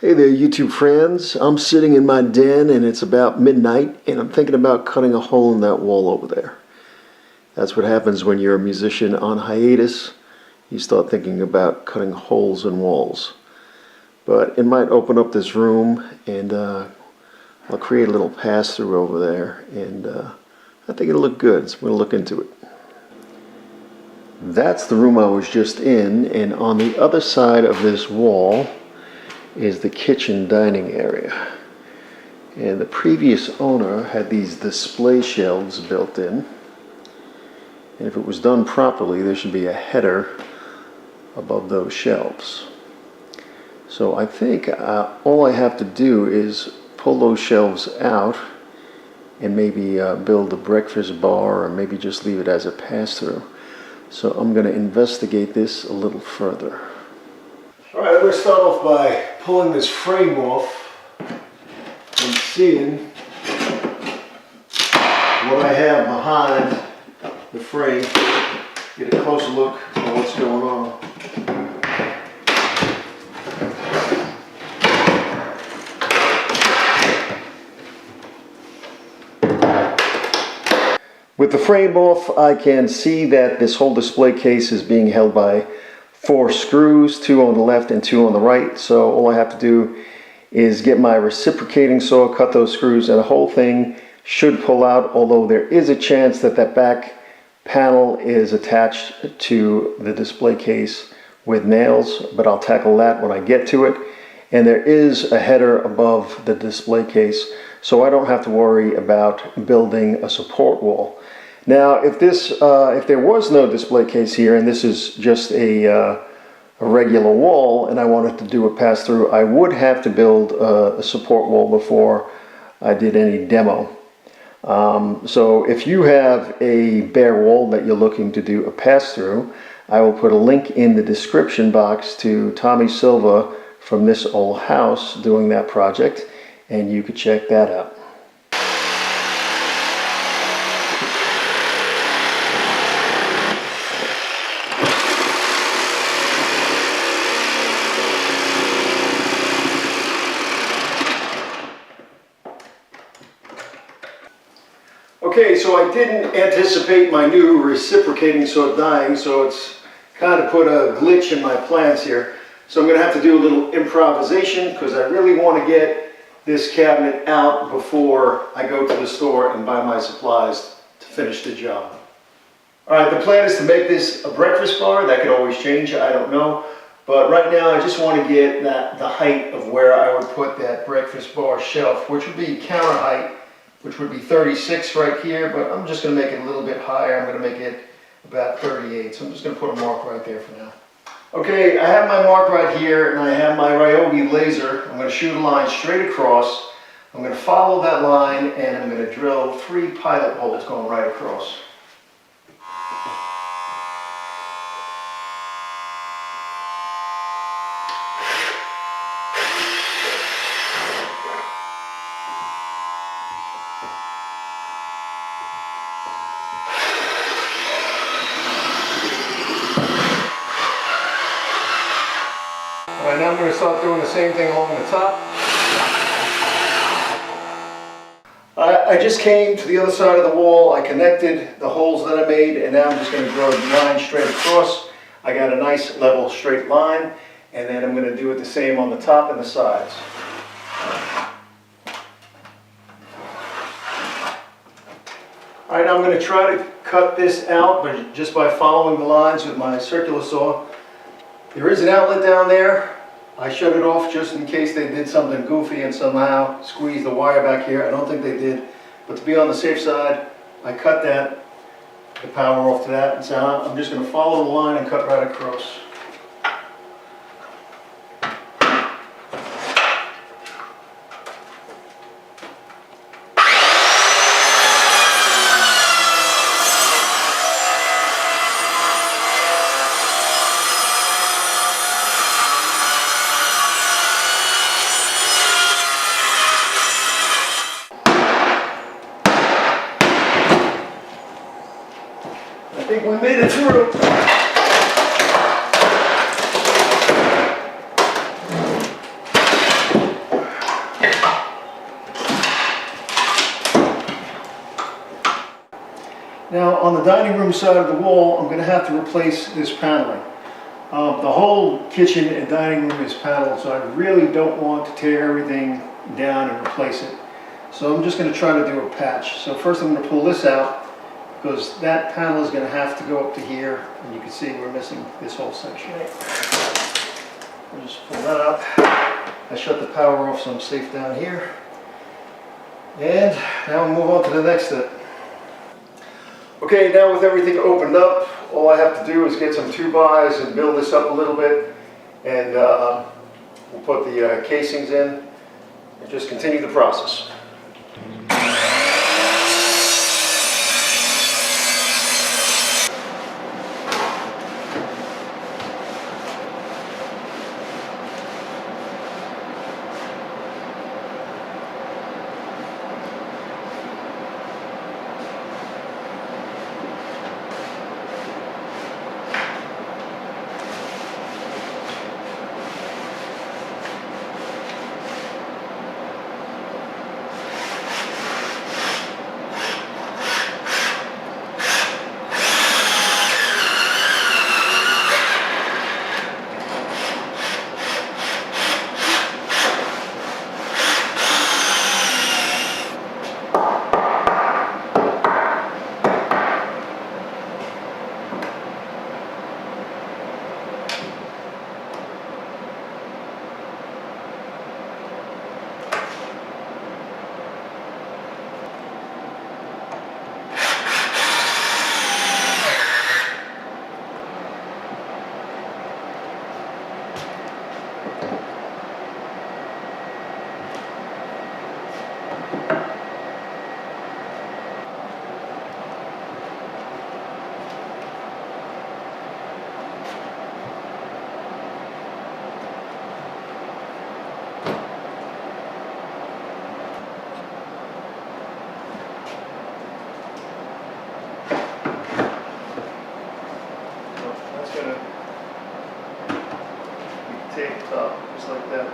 Hey there, YouTube friends. I'm sitting in my den and it's about midnight and I'm thinking about cutting a hole in that wall over there. That's what happens when you're a musician on hiatus. You start thinking about cutting holes in walls. But it might open up this room and I'll create a little pass-through over there and I think it'll look good, so I'm going to look into it. That's the room I was just in, and on the other side of this wall is the kitchen dining area. And the previous owner had these display shelves built in. And if it was done properly, there should be a header above those shelves. So I think all I have to do is pull those shelves out and maybe build a breakfast bar, or maybe just leave it as a pass-through. So I'm going to investigate this a little further. All right, I'm going to start off by pulling this frame off and seeing what I have behind the frame. Get a closer look at what's going on. With the frame off, I can see that this whole display case is being held by 4 screws, 2 on the left and 2 on the right. So all I have to do is get my reciprocating saw, cut those screws, and the whole thing should pull out, although there is a chance that that back panel is attached to the display case with nails, but I'll tackle that when I get to it. And there is a header above the display case, so I don't have to worry about building a support wall. Now, if there was no display case here, and this is just a regular wall, and I wanted to do a pass-through, I would have to build a support wall before I did any demo. So if you have a bare wall that you're looking to do a pass-through, I will put a link in the description box to Tommy Silva from This Old House doing that project, and you could check that out. Okay, so I didn't anticipate my new reciprocating saw dying, so it's kind of put a glitch in my plans here. So I'm going to have to do a little improvisation because I really want to get this cabinet out before I go to the store and buy my supplies to finish the job. Alright, the plan is to make this a breakfast bar. That could always change, I don't know. But right now I just want to get the height of where I would put that breakfast bar shelf, which would be counter height, which would be 36 right here, but I'm just going to make it a little bit higher. I'm going to make it about 38, so I'm just going to put a mark right there for now. Okay, I have my mark right here, and I have my Ryobi laser. I'm going to shoot a line straight across. I'm going to follow that line, and I'm going to drill 3 pilot holes going right across. Alright, now I'm going to start doing the same thing along the top. I just came to the other side of the wall. I connected the holes that I made, and now I'm just going to draw the line straight across. I got a nice level straight line, and then I'm going to do it the same on the top and the sides. Alright, now I'm going to try to cut this out but just by following the lines with my circular saw. There is an outlet down there. I shut it off just in case they did something goofy and somehow squeezed the wire back here. I don't think they did, but to be on the safe side, I cut that, the power off to that, and so I'm just going to follow the line and cut right across. I think we made it through. Now on the dining room side of the wall, I'm going to have to replace this paneling. The whole kitchen and dining room is paneled, so I really don't want to tear everything down and replace it. So I'm just going to try to do a patch. So first I'm going to pull this out, because that panel is going to have to go up to here, and you can see we're missing this whole section. I'll just pull that up. I shut the power off so I'm safe down here. And now we'll move on to the next step. Okay, now with everything opened up, all I have to do is get some 2x and build this up a little bit, and we'll put the casings in and just continue the process. Taped up, just like that.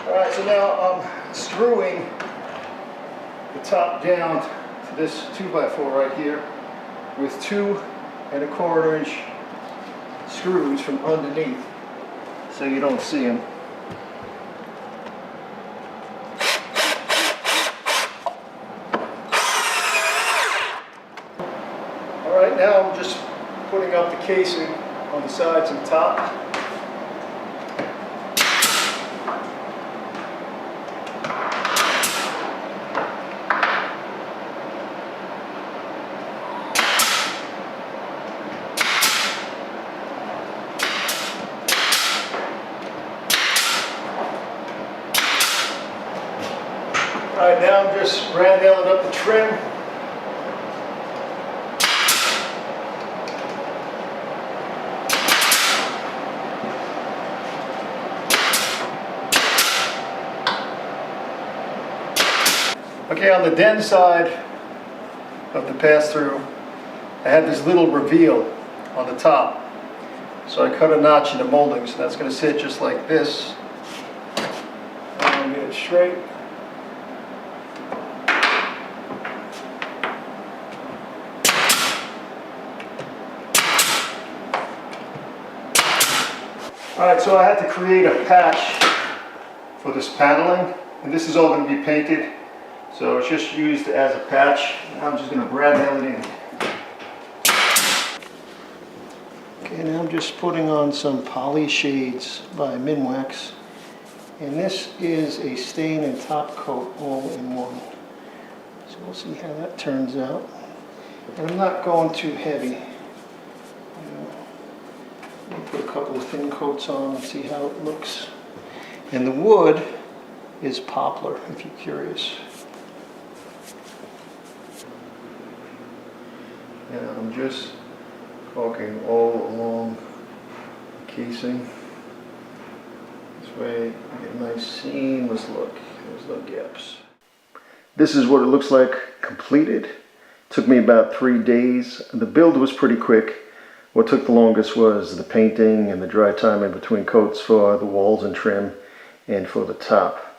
Alright, so now I'm screwing the top down to this 2x4 right here with 2 1/4 inch screws from underneath, so you don't see them. Alright, now I'm just putting up the casing on the sides and top. Alright, now I'm just rounding up the trim. Okay, on the den side of the pass-through, I have this little reveal on the top. So I cut a notch in the molding, so that's going to sit just like this. And get it straight. Alright, so I had to create a patch for this paneling, and this is all going to be painted. So it's just used as a patch. I'm just going to brad nail it in. Okay, now I'm just putting on some Poly Shades by Minwax. And this is a stain and top coat all in one. So we'll see how that turns out. And I'm not going too heavy. I'll put a couple of thin coats on and see how it looks. And the wood is poplar, if you're curious. And I'm just caulking all along the casing. This way I get a nice seamless look. There's no gaps. This is what it looks like completed. It took me about 3 days. The build was pretty quick, What took the longest was the painting and the dry time in between coats for the walls and trim and for the top.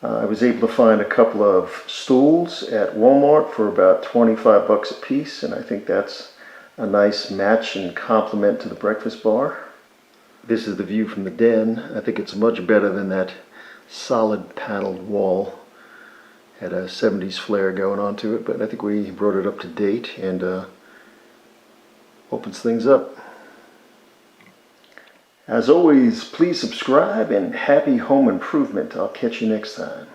I was able to find a couple of stools at Walmart for about 25 bucks a piece, and I think that's a nice match and complement to the breakfast bar. This is the view from the den. I think it's much better than that solid paneled wall. Had a 70s flair going onto it, but I think we brought it up to date and opens things up. As always, please subscribe and happy home improvement. I'll catch you next time.